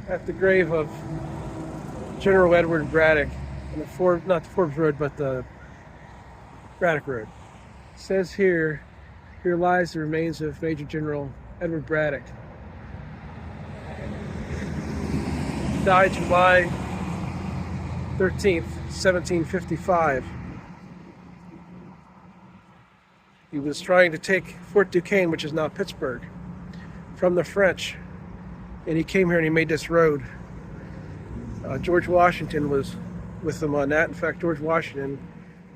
at the grave of General Edward Braddock on not the Forbes Road, but the Braddock Road. It says here lies the remains of Major General Edward Braddock. He died July 13th, 1755. He was trying to take Fort Duquesne, which is now Pittsburgh, from the French, and he came here and he made this road. George Washington was with him on that. In fact, George Washington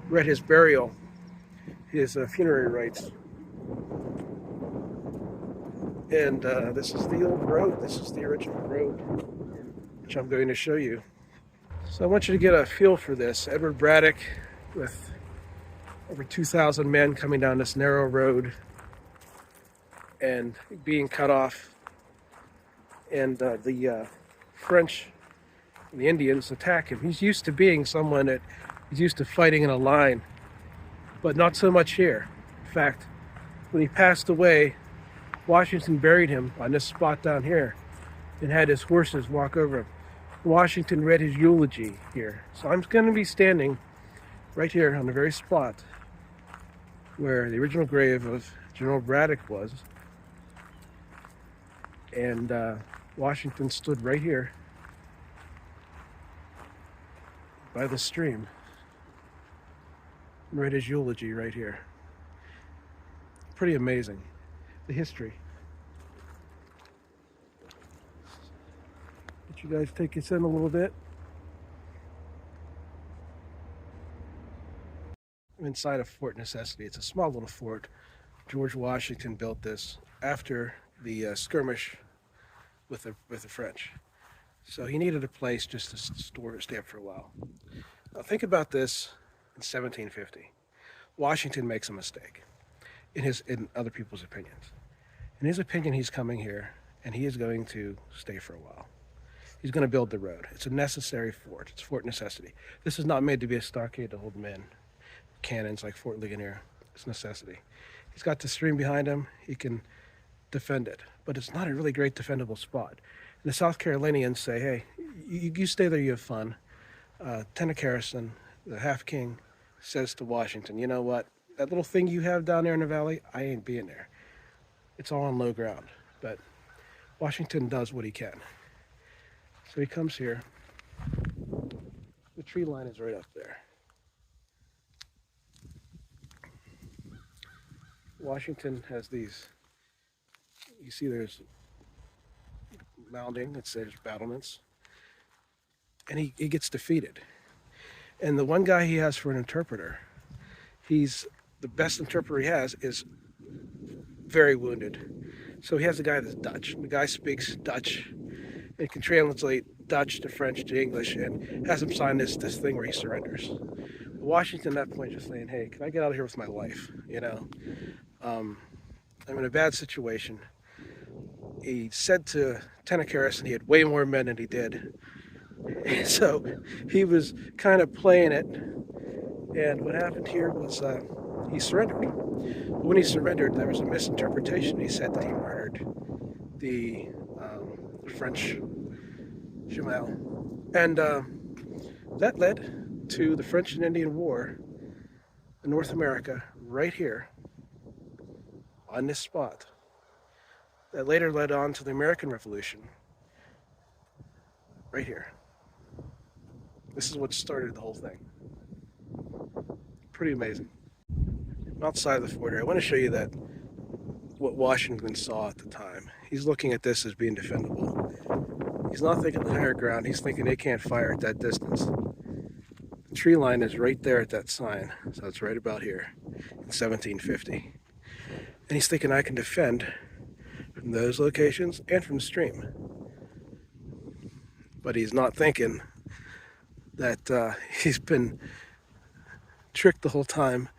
read his burial, his funerary rites. And this is the old road. This is the original road, which I'm going to show you. So I want you to get a feel for this. Edward Braddock with over 2,000 men coming down this narrow road and being cut off. And the French and the Indians attack him. He's used to being someone that he's used to fighting in a line, but not so much here. In fact, when he passed away, Washington buried him on this spot down here and had his horses walk over him. Washington read his eulogy here. So I'm going to be standing right here on the very spot where the original grave of General Braddock was. And Washington stood right here by the stream and read his eulogy right here. Pretty amazing, the history. Let you guys take us in a little bit. I'm inside of Fort Necessity. It's a small little fort. George Washington built this after the skirmish with the French. So he needed a place just to stay up for a while. Now think about this in 1750. Washington makes a mistake in other people's opinions. In his opinion, he's coming here and he is going to stay for a while. He's going to build the road. It's a necessary fort. It's Fort Necessity. This is not made to be a stockade to hold men, cannons like Fort Ligonier. It's necessity. He's got the stream behind him. He can defend it, but it's not a really great defendable spot. And the South Carolinians say, hey, you stay there, you have fun. Lieutenant Harrison, the half king, says to Washington, you know what, that little thing you have down there in the valley, I ain't being there. It's all on low ground. But Washington does what he can. So he comes here. The tree line is right up there. Washington has these, you see there's mounding, there's battlements, and he gets defeated. And the one guy he has for an interpreter, the best interpreter he has is very wounded. So he has a guy that's Dutch. The guy speaks Dutch and can translate Dutch to French to English and has him sign this thing where he surrenders. Washington at that point just saying, hey, can I get out of here with my life? You know, I'm in a bad situation. He said to Lieutenant Harrison he had way more men than he did. So he was kind of playing it. And what happened here was he surrendered. But when he surrendered, there was a misinterpretation. He said that he murdered the French Jamal. And that led to the French and Indian War in North America, right here, on this spot. That later led on to the American Revolution, right here. This is what started the whole thing. Pretty amazing. I'm outside the fort here. I want to show you what Washington saw at the time. He's looking at this as being defendable. He's not thinking the higher ground. He's thinking they can't fire at that distance. The tree line is right there at that sign, so it's right about here in 1750. And he's thinking I can defend from those locations and from the stream. But he's not thinking that he's been tricked the whole time,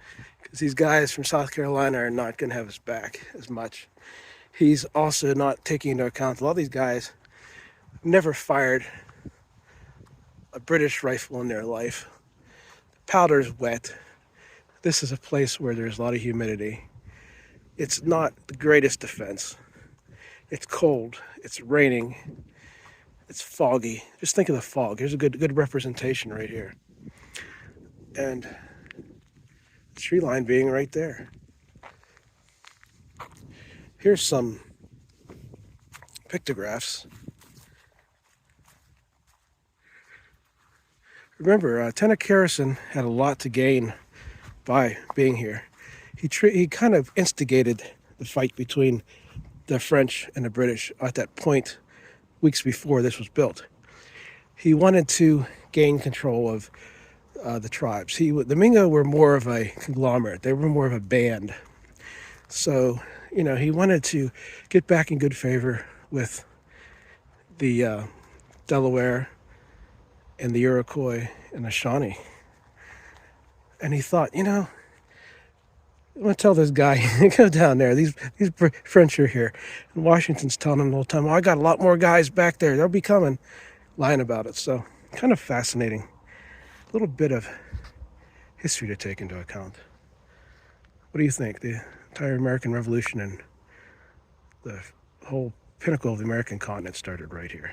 because these guys from South Carolina are not going to have his back as much. He's also not taking into account a lot of these guys never fired a British rifle in their life. The powder's wet. This is a place where there's a lot of humidity. It's not the greatest defense. It's cold. It's raining. It's foggy. Just think of the fog. Here's a good representation right here. And the tree line being right there. Here's some pictographs. Remember, Tennock Harrison had a lot to gain by being here. He kind of instigated the fight between the French and the British at that point, weeks before this was built. He wanted to gain control of the tribes. The Mingo were more of a conglomerate. They were more of a band. So, he wanted to get back in good favor with the Delaware and the Iroquois and the Shawnee. And he thought, I'm going to tell this guy, go down there. These French are here. And Washington's telling him the whole time, I got a lot more guys back there. They'll be coming, lying about it. So kind of fascinating. A little bit of history to take into account. What do you think? The entire American Revolution and the whole pinnacle of the American continent started right here.